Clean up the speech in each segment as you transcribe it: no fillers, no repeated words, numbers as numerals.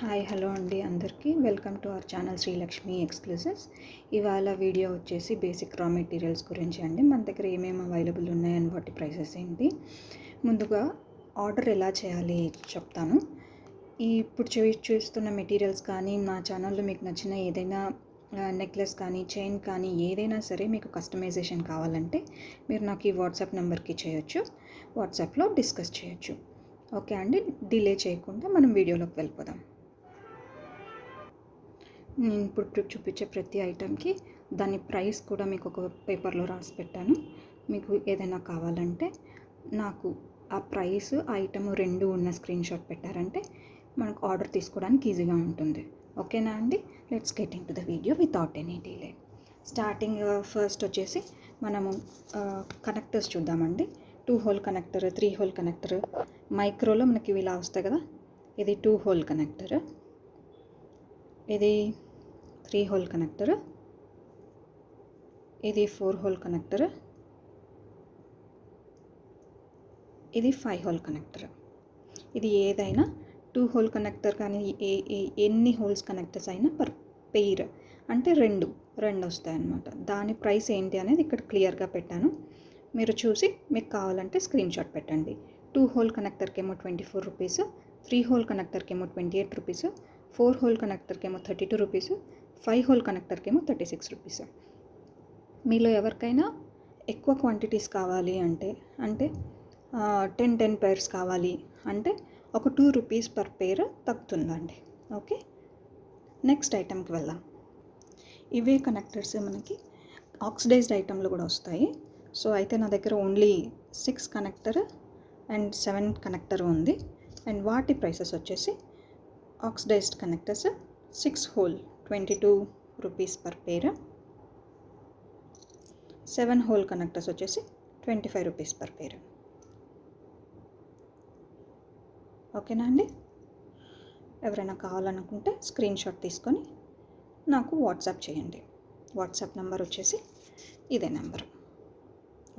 Hi hello అండి అందరికీ welcome to our channel Srilakshmi exclusives. ఇవాళ వీడియో వచ్చేసి బేసిక్ రా మెటీరియల్స్ గురించి అండి. మన దగ్గర ఏమేమి అవైలబుల్ ఉన్నాయని వాటి ప్రైసెస్ ఏంటి, ముందుగా ఆర్డర్ ఎలా చేయాలి చెప్తాను. ఇప్పుడు చూస్తున్న మెటీరియల్స్ కానీ నా ఛానల్లో మీకు నచ్చిన ఏదైనా నెక్లెస్ కానీ చైన్ కానీ ఏదైనా సరే మీకు కస్టమైజేషన్ కావాలంటే మీరు నాకు ఈ వాట్సాప్ నెంబర్కి చేయొచ్చు, వాట్సాప్లో డిస్కస్ చేయొచ్చు. ఓకే అండి, డిలే చేయకుండా మనం వీడియోలోకి వెళ్ళిపోదాం. నేను ఇప్పుడు చూపించే ప్రతి ఐటెంకి దాని ప్రైస్ కూడా మీకు ఒక పేపర్లో రాసి పెట్టాను. మీకు ఏదైనా కావాలంటే నాకు ఆ ప్రైస్ ఐటమ్ రెండు ఉన్న స్క్రీన్ షాట్ పెట్టారంటే మనకు ఆర్డర్ తీసుకోవడానికి ఈజీగా ఉంటుంది. ఓకేనా అండి, let's get in to the video without any delay. Starting first వచ్చేసి మనము కనెక్టర్స్ చూద్దామండి. 2 హోల్ కనెక్టర్, 3 హోల్ కనెక్టర్, మైక్రోలో మనకి ఇలా వస్తాయి కదా. ఇది 2 హోల్ కనెక్టర్, ఇది 3 హోల్ కనెక్టర్, ఇది 4 హోల్ కనెక్టర్, ఇది 5 హోల్ కనెక్టర్. ఇది ఏదైనా 2 హోల్ కనెక్టర్ కానీ ఎన్ని హోల్స్ కనెక్టర్స్ అయినా పర్ పెయిర్ అంటే రెండు వస్తాయి అన్నమాట. దాని ప్రైస్ ఏంటి అనేది ఇక్కడ క్లియర్గా పెట్టాను, మీరు చూసి మీకు కావాలంటే స్క్రీన్ షాట్ పెట్టండి. 2 హోల్ కనెక్టర్కి ఏమో 24 రూపీస్, 3 హోల్ కనెక్టర్కి ఏమో 28 రూపీస్, 4 హోల్ కనెక్టర్కి ఏమో 32 రూపీస్, 5 హోల్ కనెక్టర్కి ఏమో 36 రూపీస్. మీలో ఎవరికైనా ఎక్కువ క్వాంటిటీస్ కావాలి అంటే 10 పైర్స్ కావాలి అంటే ఒక 2 రూపీస్ పర్ పేర్ తగ్గుతుందండి. ఓకే, నెక్స్ట్ ఐటెంకి వెళ్దాం. ఇవే కనెక్టర్స్ మనకి ఆక్సిడైజ్డ్ ఐటెంలో కూడా వస్తాయి. సో అయితే నా దగ్గర ఓన్లీ 6 కనెక్టర్ అండ్ 7 కనెక్టర్ ఉంది. అండ్ వాటి ప్రైసెస్ వచ్చేసి oxidized connectors 6 hole 22 rupees per pair, 7 hole connectors వచ్చేసి 25 రూపీస్ పర్ పేర్. ఓకేనా అండి, ఎవరైనా కావాలనుకుంటే స్క్రీన్ షాట్ తీసుకొని నాకు వాట్సాప్ చేయండి. వాట్సాప్ నెంబర్ వచ్చేసి ఇదే నెంబర్.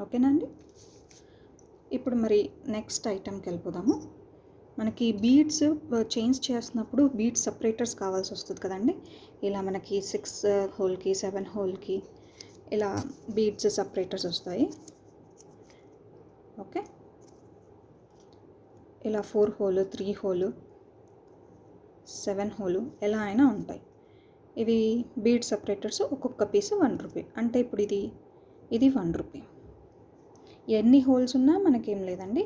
ఓకేనా అండి, ఇప్పుడు మరి నెక్స్ట్ ఐటెంకి వెళ్ళిపోదాము. మనకి బీడ్స్ చేంజ్ చేస్తున్నప్పుడు బీడ్స్ సపరేటర్స్ కావాల్సి వస్తుంది కదండి. ఇలా మనకి 6 హోల్కి 7 హోల్కి ఇలా బీడ్స్ సపరేటర్స్ వస్తాయి. ఓకే, ఇలా 4 హోల్, 3 హోల్, 7 హోల్ ఎలా అయినా ఉంటాయి. ఇవి బీడ్ సపరేటర్స్ ఒక్కొక్క పీస్ 1 రూపీ. అంటే ఇప్పుడు ఇది 1 రూపీ. ఎన్ని హోల్స్ ఉన్నా మనకేం లేదండి,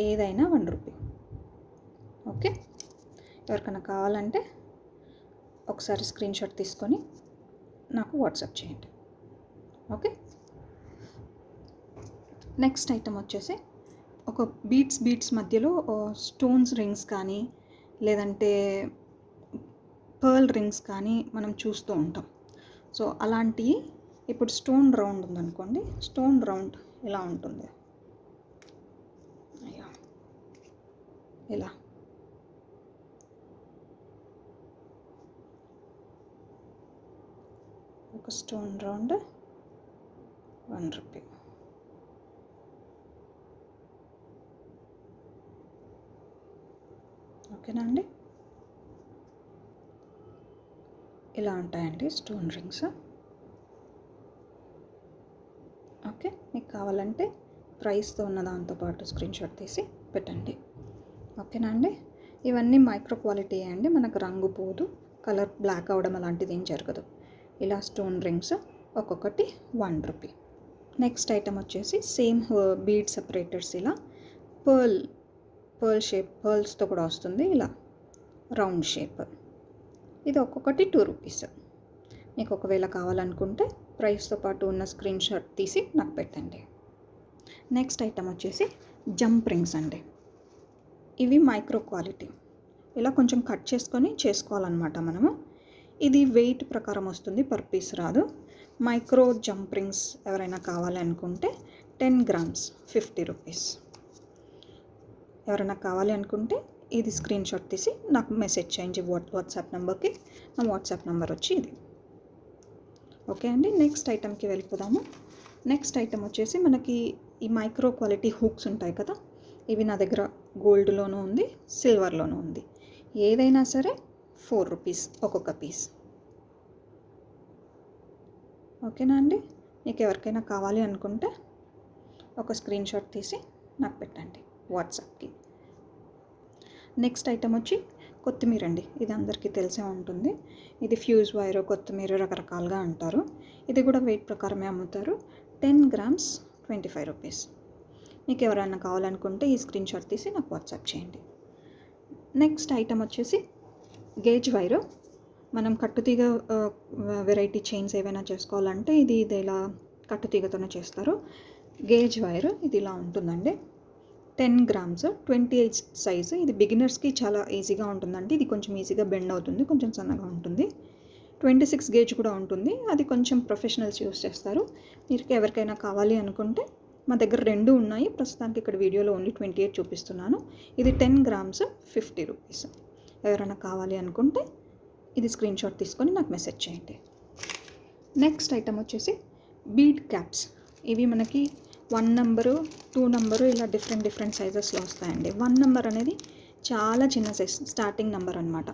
ఏదైనా 1 రూపీ. ఓకే, ఎవరికైనా కావాలంటే ఒకసారి స్క్రీన్ షాట్ తీసుకొని నాకు వాట్సాప్ చేయండి. ఓకే, నెక్స్ట్ ఐటమ్ వచ్చేసి ఒక బీడ్స్ మధ్యలో స్టోన్స్ రింగ్స్ కానీ లేదంటే పర్ల్ రింగ్స్ కానీ మనం చూస్తూ ఉంటాం. సో అలాంటివి ఇప్పుడు స్టోన్ రౌండ్ ఉందనుకోండి, స్టోన్ రౌండ్ ఇలా ఉంటుంది. ఇలా ఒక స్టోన్ రౌండ్ 1 రూపీ. ఓకేనా అండి, ఇలా ఉంటాయండి స్టోన్ రింగ్స్. ఓకే, మీకు కావాలంటే ప్రైస్తో ఉన్న దాంతోపాటు స్క్రీన్ షాట్ తీసి పెట్టండి. ఓకేనా అండి, ఇవన్నీ మైక్రో క్వాలిటీ అండి, మనకు రంగు పోదు, కలర్ బ్లాక్ అవడం అలాంటిది ఏం జరగదు. ఇలా స్టోన్ రింగ్స్ ఒక్కొక్కటి 1 రూపీ. నెక్స్ట్ ఐటమ్ వచ్చేసి సేమ్ బీడ్ సపరేటర్స్, ఇలా పర్ల్ షేప్, పర్ల్స్తో కూడా వస్తుంది, ఇలా రౌండ్ షేప్. ఇది ఒక్కొక్కటి 2 రూపీస్. మీకు ఒకవేళ కావాలనుకుంటే ప్రైస్తో పాటు ఉన్న స్క్రీన్ షాట్ తీసి నాకు పెట్టండి. నెక్స్ట్ ఐటమ్ వచ్చేసి జంప్ రింగ్స్ అండి. ఇవి మైక్రో క్వాలిటీ, ఇలా కొంచెం కట్ చేసుకొని చేసుకోవాలన్నమాట మనము. ఇది వెయిట్ ప్రకారం వస్తుంది, పర్ పీస్ రాదు. మైక్రో జంప్ రింగ్స్ ఎవరైనా కావాలి అనుకుంటే 10 గ్రామ్స్ 50 రూపీస్. ఎవరైనా కావాలి అనుకుంటే ఇది స్క్రీన్ షాట్ తీసి నాకు మెసేజ్ చేయండి వాట్సాప్ నెంబర్కి. నా వాట్సాప్ నెంబర్ వచ్చి ఇది. ఓకే అండి, నెక్స్ట్ ఐటెంకి వెళ్ళిపోదాము. నెక్స్ట్ ఐటెం వచ్చేసి మనకి ఈ మైక్రో క్వాలిటీ హుక్స్ ఉంటాయి కదా. ఇవి నా దగ్గర గోల్డ్లోనూ ఉంది, సిల్వర్లోనూ ఉంది. ఏదైనా సరే ₹4 ఒక్కొక్క పీస్. ఓకేనా అండి? మీకు ఎవరికైనా కావాలి అనుకుంటే ఒక స్క్రీన్ షాట్ తీసి నాకు పెట్టండి వాట్సాప్కి. నెక్స్ట్ ఐటమ్ వచ్చి కొత్తిమీర అండి. ఇది అందరికీ తెలిసే ఉంటుంది. ఇది ఫ్యూజ్ వైర్, కొత్తిమీర రకరకాలుగా అంటారు. ఇది కూడా వెయిట్ ప్రకారమే అమ్ముతారు. 10 grams ₹25. మీకు ఎవరైనా కావాలనుకుంటే ఈ స్క్రీన్ షాట్ తీసి నాకు వాట్సాప్ చేయండి. నెక్స్ట్ ఐటమ్ వచ్చేసి గేజ్ వైరు. మనం కట్టుతీగ వెరైటీ చైన్స్ ఏవైనా చేసుకోవాలంటే ఇది ఇలా కట్టుతీగతోనే చేస్తారు. గేజ్ వైర్ ఇది ఇలా ఉంటుందండి. 10 grams 28 సైజు. ఇది బిగినర్స్కి చాలా ఈజీగా ఉంటుందండి. ఇది కొంచెం ఈజీగా బెండ్ అవుతుంది, కొంచెం సన్నగా ఉంటుంది. 26 గేజ్ కూడా ఉంటుంది. అది కొంచెం ప్రొఫెషనల్స్ యూస్ చేస్తారు. మీరు ఎవరికైనా కావాలి అనుకుంటే మా దగ్గర 2 ఉన్నాయి. ప్రస్తుతానికి ఇక్కడ వీడియోలో ఓన్లీ 28 చూపిస్తున్నాను. ఇది 10 grams ₹50. ఎవరైనా కావాలి అనుకుంటే ఇది స్క్రీన్ షాట్ తీసుకొని నాకు మెసేజ్ చేయండి. నెక్స్ట్ ఐటమ్ వచ్చేసి బీడ్ క్యాప్స్. ఇవి మనకి 1 నెంబరు 2 నెంబరు ఇలా డిఫరెంట్ సైజెస్లో వస్తాయండి. 1 నెంబర్ అనేది చాలా చిన్న సైజ్, స్టార్టింగ్ నెంబర్ అనమాట.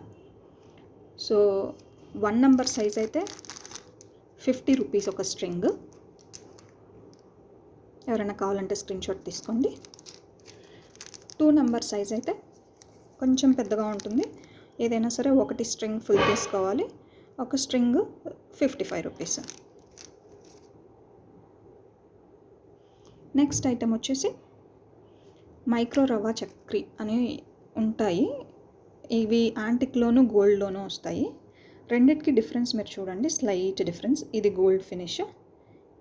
సో 1 నెంబర్ సైజ్ అయితే ₹50 ఒక స్ట్రింగ్. ఎవరైనా కావాలంటే స్క్రీన్ షాట్ తీసుకోండి. 2 నెంబర్ సైజ్ అయితే కొంచెం పెద్దగా ఉంటుంది. ఏదైనా సరే ఒకటి స్ట్రింగ్ ఫుల్ తీసుకోవాలి. ఒక స్ట్రింగ్ ₹55. నెక్స్ట్ ఐటమ్ వచ్చేసి మైక్రో రవ్వ చక్రీ అని ఉంటాయి. ఇవి యాంటిక్లోను గోల్డ్లోనూ వస్తాయి. రెండిటికి డిఫరెన్స్ మీరు చూడండి, స్లైట్ డిఫరెన్స్. ఇది గోల్డ్ ఫినిష్,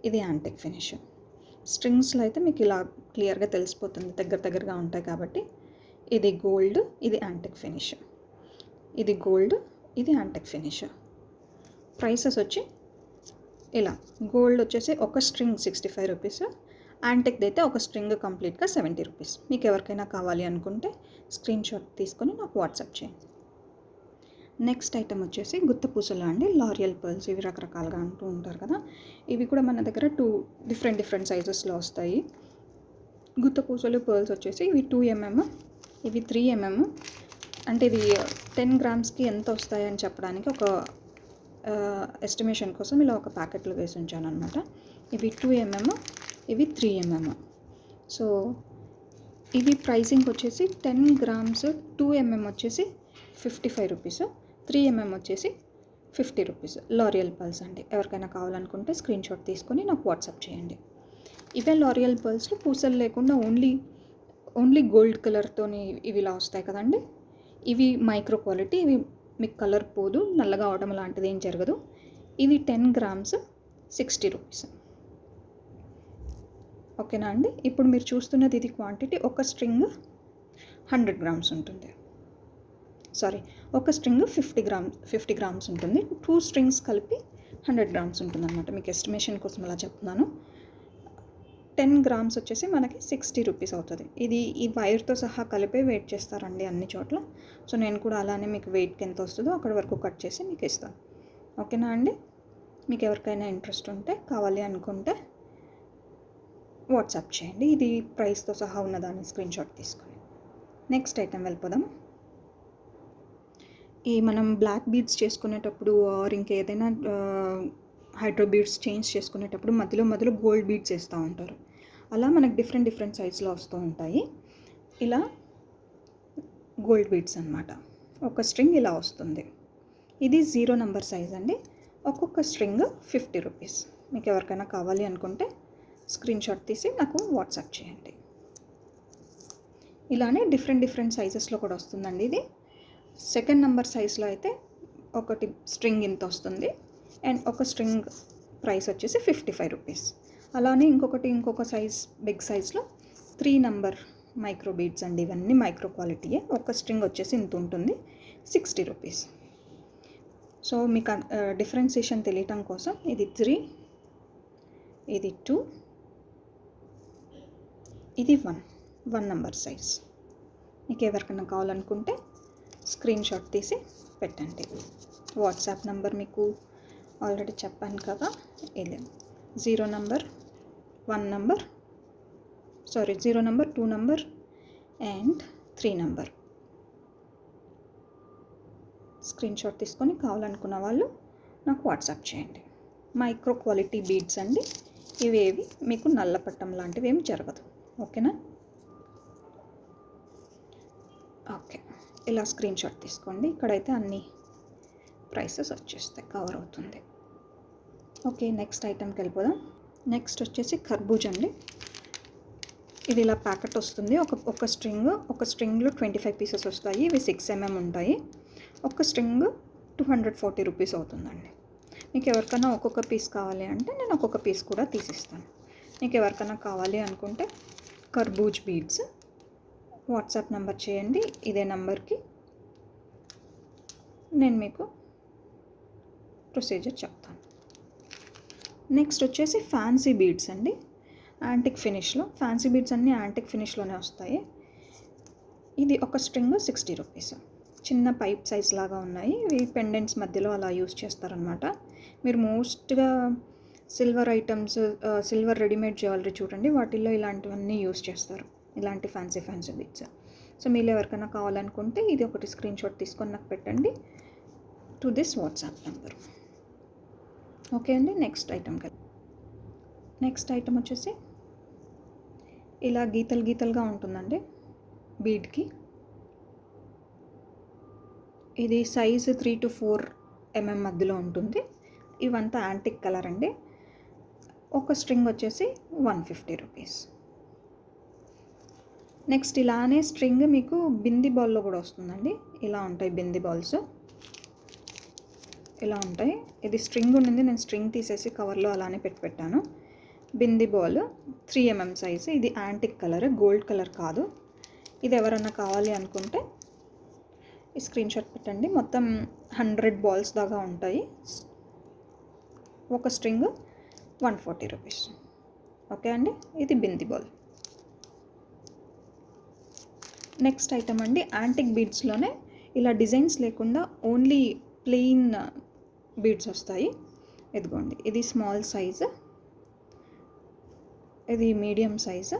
ఇది యాంటిక్ ఫినిష్. స్ట్రింగ్స్లో అయితే మీకు ఇలా క్లియర్గా తెలిసిపోతుంది, దగ్గరగా ఉంటాయి కాబట్టి. ఇది గోల్డ్, ఇది యాంటిక్ ఫినిష్. ఇది గోల్డ్, ఇది యాంటిక్ ఫినిష్. ప్రైసెస్ వచ్చి ఇలా గోల్డ్ వచ్చేసి ఒక స్ట్రింగ్ ₹65, యాంటిక్ది అయితే ఒక స్ట్రింగ్ కంప్లీట్గా ₹70. మీకు ఎవరికైనా కావాలి అనుకుంటే స్క్రీన్ షాట్ తీసుకొని నాకు వాట్సాప్ చేయండి. నెక్స్ట్ ఐటమ్ వచ్చేసి గుత్తపూసలు అండి, లారియల్ పర్ల్స్. ఇవి రకరకాలుగా అంటూ ఉంటారు కదా. ఇవి కూడా మన దగ్గర 2 డిఫరెంట్ సైజెస్లో వస్తాయి. గుత్తపూసలు పర్ల్స్ వచ్చేసి ఇవి 2 mm, ఇవి 3 mm. అంటే ఇది 10 గ్రామ్స్కి ఎంత వస్తాయని చెప్పడానికి ఒక ఎస్టిమేషన్ కోసం ఇలా ఒక ప్యాకెట్లో వేసి ఉంచాను అనమాట. ఇవి 2 mm, ఇవి 3 mm. సో ఇవి ప్రైసింగ్ వచ్చేసి 10 grams 2 mm వచ్చేసి ₹55, 3 mm వచ్చేసి ₹50. లారియల్ పర్ల్స్ అండి. ఎవరికైనా కావాలనుకుంటే స్క్రీన్ షాట్ తీసుకొని నాకు వాట్సాప్ చేయండి. ఇవే లారియల్ పర్ల్స్లో పూసలు లేకుండా ఓన్లీ గోల్డ్ కలర్తోని ఇవి ఇలా వస్తాయి కదండి. ఇవి మైక్రో క్వాలిటీ. ఇవి మీకు కలర్ పోదు, నల్లగా అవడం లాంటిది ఏం జరగదు. ఇవి 10 grams ₹60. ఓకేనా అండి? ఇప్పుడు మీరు చూస్తున్నది ఇది క్వాంటిటీ. ఒక స్ట్రింగ్ 100 grams ఉంటుంది. సారీ, ఒక స్ట్రింగ్ 50 grams ఉంటుంది. 2 strings కలిపి 100 grams ఉంటుంది అనమాట. మీకు ఎస్టిమేషన్ కోసం అలా చెప్తున్నాను. 10 grams వచ్చేసి మనకి ₹60 అవుతుంది. ఇది ఈ వైర్తో సహా కలిపే వెయిట్ చేస్తారండి అన్ని చోట్ల. సో నేను కూడా అలానే మీకు వెయిట్కి ఎంత వస్తుందో అక్కడ వరకు కట్ చేసి మీకు ఇస్తాను. ఓకేనా అండి? మీకు ఎవరికైనా ఇంట్రెస్ట్ ఉంటే, కావాలి అనుకుంటే వాట్సాప్ చేయండి. ఇది ప్రైస్తో సహా ఉన్నదాన్ని స్క్రీన్ షాట్ తీసుకొని. నెక్స్ట్ ఐటెం వెళ్ళిపోదాం. ఈ మనం బ్లాక్ బీడ్స్ చేసుకునేటప్పుడు ఆర్ ఇంకేదైనా హైడ్రో బీడ్స్ చేంజ్ చేసుకునేటప్పుడు మధ్యలో గోల్డ్ బీడ్స్ వేస్తూ ఉంటారు. అలా మనకు డిఫరెంట్ సైజ్లో వస్తూ ఉంటాయి. ఇలా గోల్డ్ బీడ్స్ అన్నమాట. ఒక స్ట్రింగ్ ఇలా వస్తుంది. ఇది 0 నెంబర్ సైజ్ అండి. ఒక్కొక్క స్ట్రింగ్ ₹50. మీకు ఎవరికైనా కావాలి అనుకుంటే స్క్రీన్ షాట్ తీసి నాకు వాట్సాప్ చేయండి. ఇలానే డిఫరెంట్ సైజెస్లో కూడా వస్తుందండి. ఇది 2nd నెంబర్ సైజ్లో అయితే ఒకటి స్ట్రింగ్ ఇంత వస్తుంది అండ్ ఒక స్ట్రింగ్ ప్రైస్ వచ్చేసి ₹55. అలానే ఇంకొక సైజ్ బిగ్ సైజ్లో 3 నెంబర్ మైక్రో బీడ్స్ అండి. ఇవన్నీ మైక్రో క్వాలిటీయే. ఒక స్ట్రింగ్ వచ్చేసి ఇంత ఉంటుంది, ₹60. సో మీకు డిఫరెన్సియేషన్ తెలియటం కోసం ఇది 3, ఇది 2, ఇది 1 నెంబర్ సైజ్. మీకు ఎవరికైనా కావాలనుకుంటే స్క్రీన్ షాట్ తీసి పెట్టండి. వాట్సాప్ నెంబర్ మీకు ఆల్రెడీ చెప్పాను కదా, ఇది 0 number 1 number 0 number 2 number and 3 number. Screen shot తీసుకొని కావాలనుకున్న వాళ్ళు నాకు వాట్సాప్ చేయండి. మైక్రో క్వాలిటీ బీడ్స్ అండి. ఇవేవి మీకు నల్ల పట్టం లాంటివి ఏం జరగదు. ఓకేనా? ఓకే, ఇలా స్క్రీన్ షాట్ తీసుకోండి. ఇక్కడైతే అన్ని ప్రైసెస్ వచ్చేస్తాయి, కవర్ అవుతుంది. ఓకే, నెక్స్ట్ ఐటెంకి వెళ్ళిపోదాం. నెక్స్ట్ వచ్చేసి కర్బూజ్ అండి. ఇది ఇలా ప్యాకెట్ వస్తుంది. ఒక స్ట్రింగ్లో 25 పీసెస్ వస్తాయి. ఇవి 6 mm ఉంటాయి. ఒక స్ట్రింగ్ 240 రూపీస్ అవుతుందండి. మీకు ఎవరికైనా ఒక్కొక్క పీస్ కావాలి అంటే నేను ఒక్కొక్క పీస్ కూడా తీసిస్తాను. మీకు ఎవరికైనా కావాలి అనుకుంటే కర్బూజ్ బీడ్స్ వాట్సాప్ నెంబర్ చేయండి. ఇదే నెంబర్కి నేను మీకు ప్రొసీజర్ చెప్తాను. నెక్స్ట్ వచ్చేసి ఫ్యాన్సీ బీడ్స్ అండి. యాంటిక్ ఫినిష్లో, ఫ్యాన్సీ బీడ్స్ అన్నీ యాంటిక్ ఫినిష్లోనే వస్తాయి. ఇది ఒక స్ట్రింగ్ 60 రూపీస్. చిన్న పైప్ సైజ్ లాగా ఉన్నాయి. ఇవి పెండెంట్స్ మధ్యలో అలా యూస్ చేస్తారనమాట. మీరు మోస్ట్గా silver items, silver readymade jewellery చూడండి, వాటిల్లో ఇలాంటివన్నీ యూస్ చేస్తారు, ఇలాంటి ఫ్యాన్సీ బీడ్స్. సో మీరు ఎవరికైనా కావాలనుకుంటే ఇది ఒకటి స్క్రీన్ షాట్ తీసుకొని నాకు పెట్టండి to this WhatsApp number. Okay అండి, నెక్స్ట్ ఐటమ్ వచ్చేసి ఇలా గీతలుగా ఉంటుందండి బీడ్కి. ఇది సైజు 3 to 4 mm మధ్యలో ఉంటుంది. ఇవంతా యాంటిక్ కలర్ అండి. ఒక స్ట్రింగ్ వచ్చేసి 150 రూపీస్. నెక్స్ట్ ఇలానే స్ట్రింగ్ మీకు బింది బాల్లో కూడా వస్తుందండి. ఇలా ఉంటాయి బింది బాల్స్, ఇలా ఉంటాయి. ఇది స్ట్రింగ్ ఉండింది, నేను స్ట్రింగ్ తీసేసి కవర్లో అలానే పెట్టాను. బింది బాల్ 3 mm సైజు. ఇది యాంటిక్ కలర్, గోల్డ్ కలర్ కాదు. ఇది ఎవరన్నా కావాలి అనుకుంటే ఈ స్క్రీన్ షాట్ పెట్టండి. మొత్తం 100 బాల్స్ దాకా ఉంటాయి. ఒక స్ట్రింగ్ 140 రూపీస్. ఓకే అండి, ఇది బింది బాల్. నెక్స్ట్ ఐటమ్ అండి, యాంటిక్ బీడ్స్లోనే ఇలా డిజైన్స్ లేకుండా ఓన్లీ ప్లెయిన్ బీడ్స్ వస్తాయి. ఇదిగోండి, ఇది స్మాల్ సైజు, ఇది మీడియం సైజు,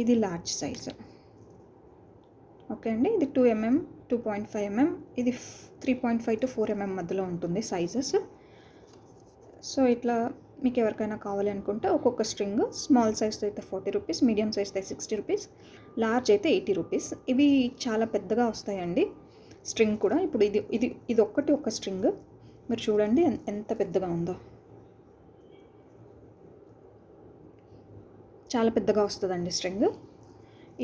ఇది లార్జ్ సైజు. ఓకే అండి, ఇది 2 mm, 2.5 mm, ఇది 3.5 to 4 mm మధ్యలో ఉంటుంది సైజెస్. సో ఇట్లా మీకు ఎవరికైనా కావాలి అనుకుంటే ఒక్కొక్క స్ట్రింగ్ స్మాల్ సైజ్తో అయితే 40 రూపీస్, మీడియం సైజ్తో అయితే 60 రూపీస్, లార్జ్ అయితే 80 రూపీస్. ఇవి చాలా పెద్దగా వస్తాయండి స్ట్రింగ్ కూడా. ఇప్పుడు ఇది ఒక స్ట్రింగ్ మీరు చూడండి ఎంత పెద్దగా ఉందో. చాలా పెద్దగా వస్తుందండి స్ట్రింగ్.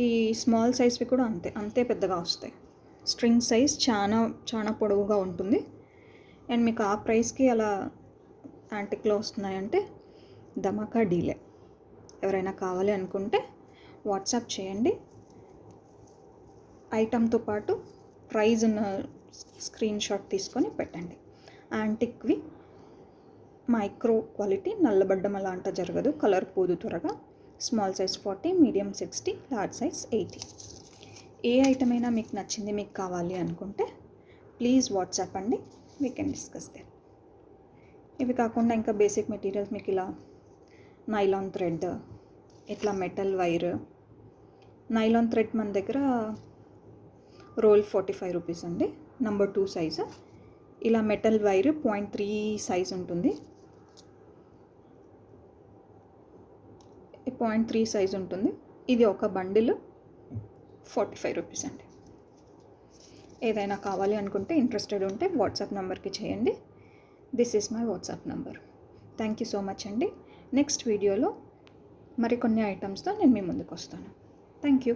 ఈ స్మాల్ సైజ్వి కూడా అంతే పెద్దగా వస్తాయి. స్ట్రింగ్ సైజ్ చాలా పొడవుగా ఉంటుంది. అండ్ మీకు ఆ ప్రైస్కి అలా యాంటిక్లో వస్తున్నాయంటే ధమాకా డీలే. ఎవరైనా కావాలి అనుకుంటే వాట్సాప్ చేయండి. ఐటమ్తో పాటు ప్రైజ్ ఉన్న స్క్రీన్ షాట్ తీసుకొని పెట్టండి. యాంటిక్వి మైక్రో క్వాలిటీ, నల్లబడ్డం అలా అంట జరగదు, కలర్ పోదు త్వరగా. Small size 40, medium 60, large size 80. ఏ ఐటమ్ అయినా మీకు నచ్చింది, మీకు కావాలి అనుకుంటే ప్లీజ్ వాట్సాప్ అండి, వీ కెన్ డిస్కస్ దెన్. ఇవి కాకుండా ఇంకా బేసిక్ మెటీరియల్స్ మీకు ఇలా నైలాన్ థ్రెడ్, ఇట్లా మెటల్ వైర్. నైలాన్ థ్రెడ్ మన దగ్గర రోల్ 45 రూపీస్ అండి, నెంబర్ 2 సైజు. ఇలా మెటల్ వైర్ 0.3 సైజ్ ఉంటుంది, 0.3 సైజ్ ఉంటుంది. ఇది ఒక బండిల్ 45 రూపీస్ అండి. ఏదైనా కావాలి అనుకుంటే, ఇంట్రెస్టెడ్ ఉంటే వాట్సాప్ నెంబర్కి చేయండి. This is my WhatsApp number. Thank you so much అండి. నెక్స్ట్ వీడియోలో మరికొన్ని ఐటమ్స్తో నేను మీ ముందుకు వస్తాను. Thank you.